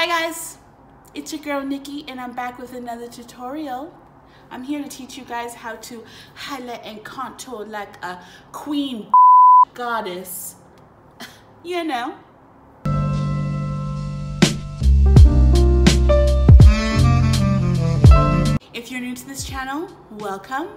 Hi guys, it's your girl Nikki and I'm back with another tutorial. I'm here to teach you guys how to highlight and contour like a queen goddess, you know. If you're new to this channel, welcome.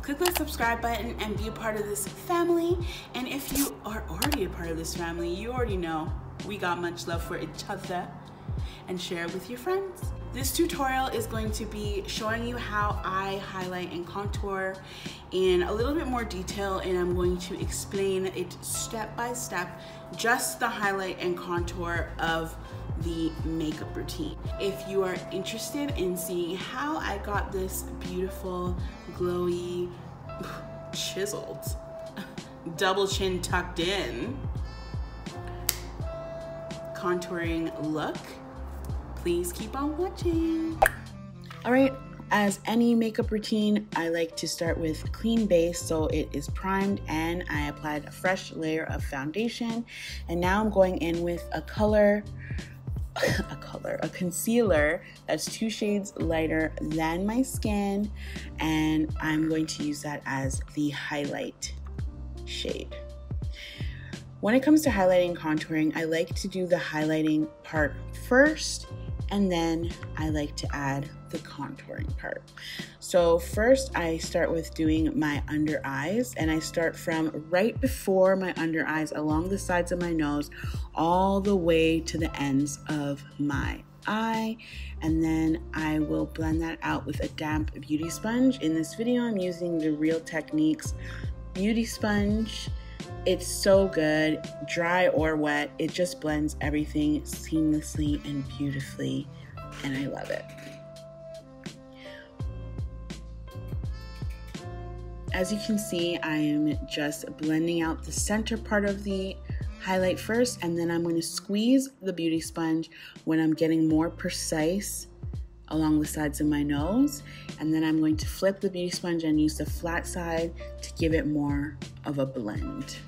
Click the subscribe button and be a part of this family. And if you are already a part of this family, you already know we got much love for each other, and share it with your friends. This tutorial is going to be showing you how I highlight and contour in a little bit more detail, and I'm going to explain it step by step, just the highlight and contour of the makeup routine. If you are interested in seeing how I got this beautiful, glowy, chiseled, double chin tucked in contouring look, please keep on watching. All right, as any makeup routine, I like to start with a clean base, so it is primed and I applied a fresh layer of foundation. And now I'm going in with a concealer that's 2 shades lighter than my skin, and I'm going to use that as the highlight shade. When it comes to highlighting and contouring, I like to do the highlighting part first, and then I like to add the contouring part. So first I start with doing my under eyes, and I start from right before my under eyes along the sides of my nose all the way to the ends of my eye, and then I will blend that out with a damp beauty sponge. In this video I'm using the Real Techniques beauty sponge. It's so good, dry or wet. It just blends everything seamlessly and beautifully, and I love it. As you can see, I am just blending out the center part of the highlight first, and then I'm going to squeeze the beauty sponge when I'm getting more precise along the sides of my nose, and then I'm going to flip the beauty sponge and use the flat side to give it more of a blend.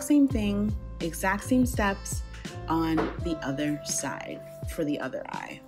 Same thing, exact same steps on the other side for the other eye.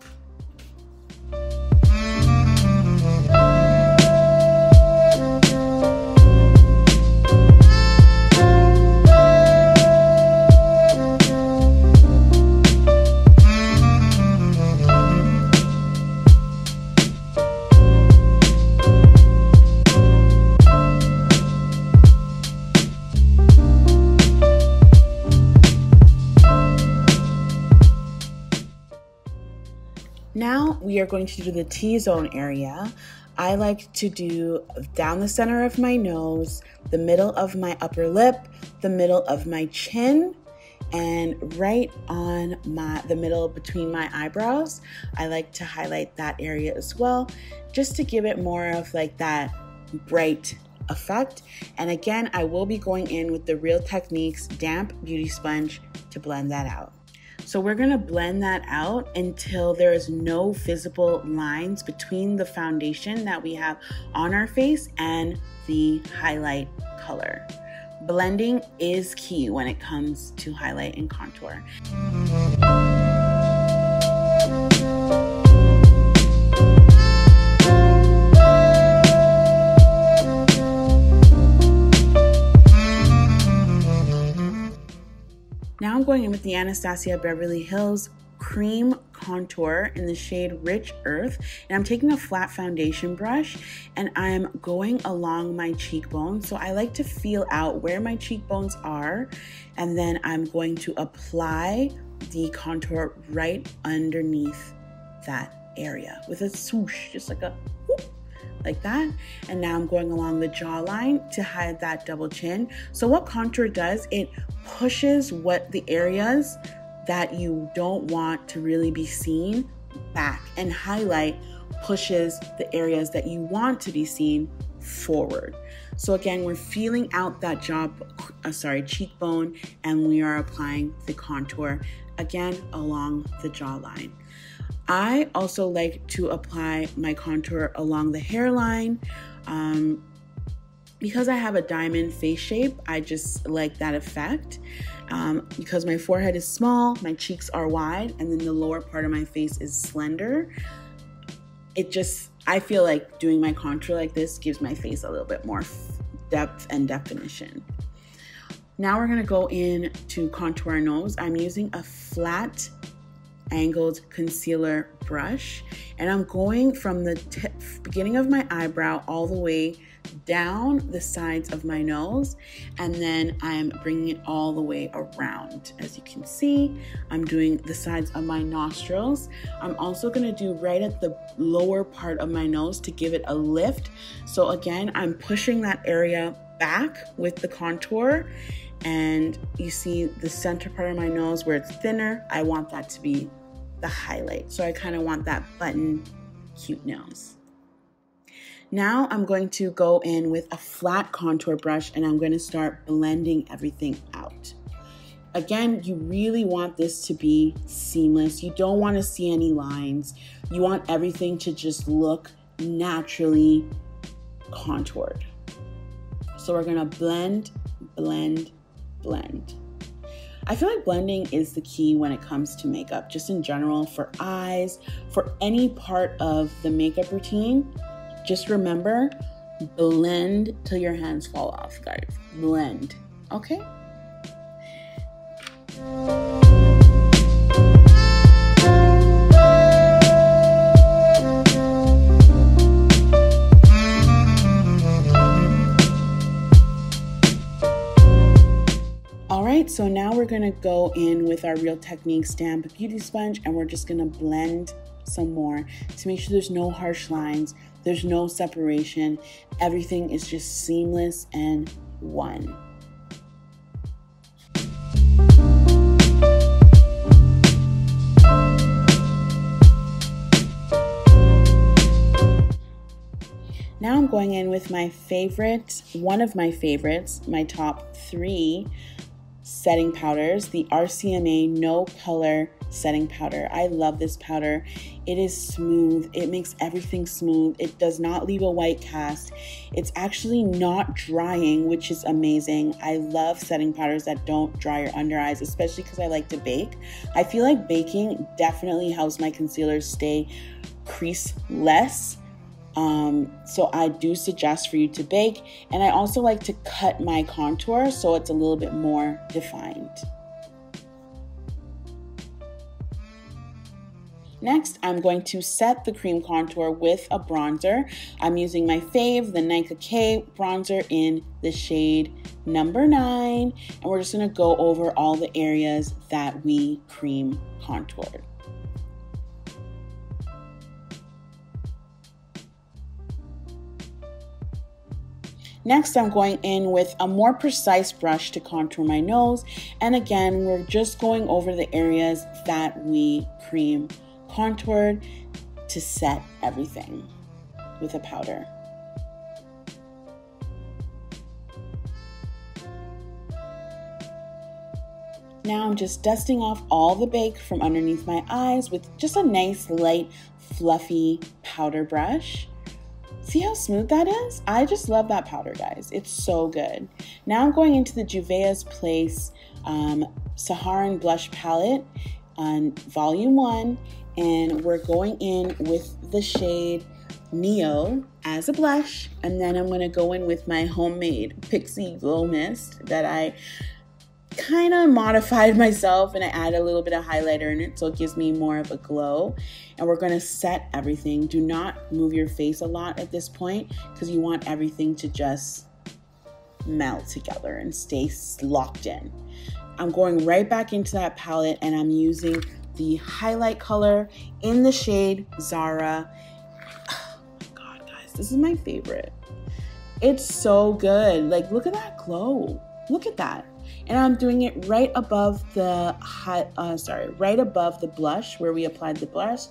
Now we are going to do the T-zone area. I like to do down the center of my nose, the middle of my upper lip, the middle of my chin, and right on the middle between my eyebrows. I like to highlight that area as well, just to give it more of like that bright effect. And again, I will be going in with the Real Techniques damp beauty sponge to blend that out. So we're gonna blend that out until there is no visible lines between the foundation that we have on our face and the highlight color. Blending is key when it comes to highlight and contour. Now I'm going in with the Anastasia Beverly Hills Cream Contour in the shade Rich Earth, and I'm taking a flat foundation brush and I'm going along my cheekbone. So I like to feel out where my cheekbones are, and then I'm going to apply the contour right underneath that area with a swoosh, just like a whoop, like that. And now I'm going along the jawline to hide that double chin. So what contour does, it pushes what the areas that you don't want to really be seen back, and highlight pushes the areas that you want to be seen forward. So again, we're feeling out that cheekbone, and we are applying the contour again along the jawline. I also like to apply my contour along the hairline. Because I have a diamond face shape, I just like that effect. Because my forehead is small, my cheeks are wide, and then the lower part of my face is slender. I feel like doing my contour like this gives my face a little bit more depth and definition. Now we're gonna go in to contour our nose. I'm using a flat angled concealer brush, and I'm going from the beginning of my eyebrow all the way down the sides of my nose, and then I'm bringing it all the way around. As you can see, I'm doing the sides of my nostrils. I'm also going to do right at the lower part of my nose to give it a lift. So again, I'm pushing that area back with the contour, and you see the center part of my nose where it's thinner. I want that to be the highlight. So I kind of want that button cute nose. Now I'm going to go in with a flat contour brush, and I'm going to start blending everything out. Again, you really want this to be seamless. You don't want to see any lines. You want everything to just look naturally contoured. So we're going to blend, blend, blend. I feel like blending is the key when it comes to makeup, just in general, for eyes, for any part of the makeup routine. Just remember, blend till your hands fall off, guys. Blend, okay? All right, so now we're gonna go in with our Real Techniques damp beauty sponge, and we're just gonna blend some more to make sure there's no harsh lines, there's no separation, everything is just seamless and one. Now I'm going in with my favorite, one of my favorites, my top 3 setting powders, the RCMA No Color Setting Powder. I love this powder. It is smooth. It makes everything smooth. It does not leave a white cast. It's actually not drying, which is amazing. I love setting powders that don't dry your under eyes, especially because I like to bake. I feel like baking definitely helps my concealers stay crease-less. So I do suggest for you to bake, and I also like to cut my contour so it's a little bit more defined. Next, I'm going to set the cream contour with a bronzer. I'm using my fave, the Nicka K Bronzer in the shade number 9, and we're just gonna go over all the areas that we cream contoured. Next, I'm going in with a more precise brush to contour my nose. And again, we're just going over the areas that we cream contoured to set everything with a powder. Now I'm just dusting off all the bake from underneath my eyes with just a nice, light, fluffy powder brush. See how smooth that is? I just love that powder, guys. It's so good. Now I'm going into the Juvia's Place Saharan Blush Palette on Volume 1, and we're going in with the shade Neo as a blush, and then I'm gonna go in with my homemade Pixi Glow Mist that I kind of modified myself, and I add a little bit of highlighter in it so it gives me more of a glow. And we're going to set everything. Do not move your face a lot at this point because you want everything to just melt together and stay locked in. I'm going right back into that palette, and I'm using the highlight color in the shade Zara. Oh my god, guys, this is my favorite. It's so good. Like, look at that glow. Look at that. And I'm doing it right above the right above the blush where we applied the blush,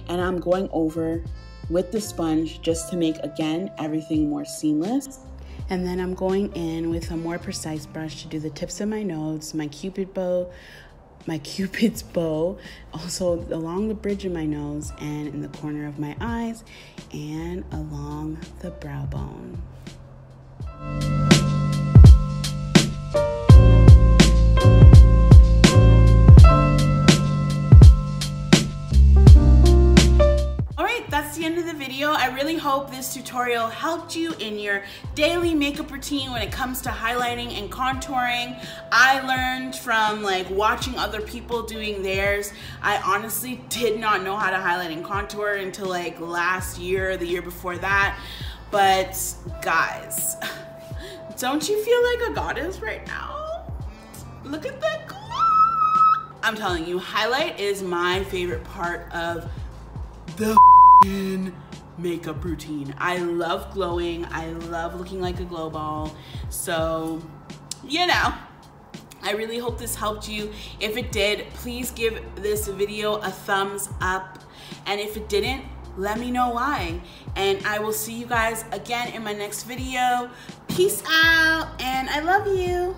and I'm going over with the sponge just to make, again, everything more seamless. And then I'm going in with a more precise brush to do the tips of my nose, my cupid bow, my Cupid's bow, also along the bridge of my nose and in the corner of my eyes and along the brow bone. That's the end of the video. I really hope this tutorial helped you in your daily makeup routine when it comes to highlighting and contouring. I learned from like watching other people doing theirs. I honestly did not know how to highlight and contour until like last year or the year before that. But guys, don't you feel like a goddess right now? Look at that glow. I'm telling you, highlight is my favorite part of the makeup routine. I love glowing. I love looking like a glow ball. So, you know, I really hope this helped you. If it did, please give this video a thumbs up. And if it didn't, let me know why. And I will see you guys again in my next video. Peace out, and I love you.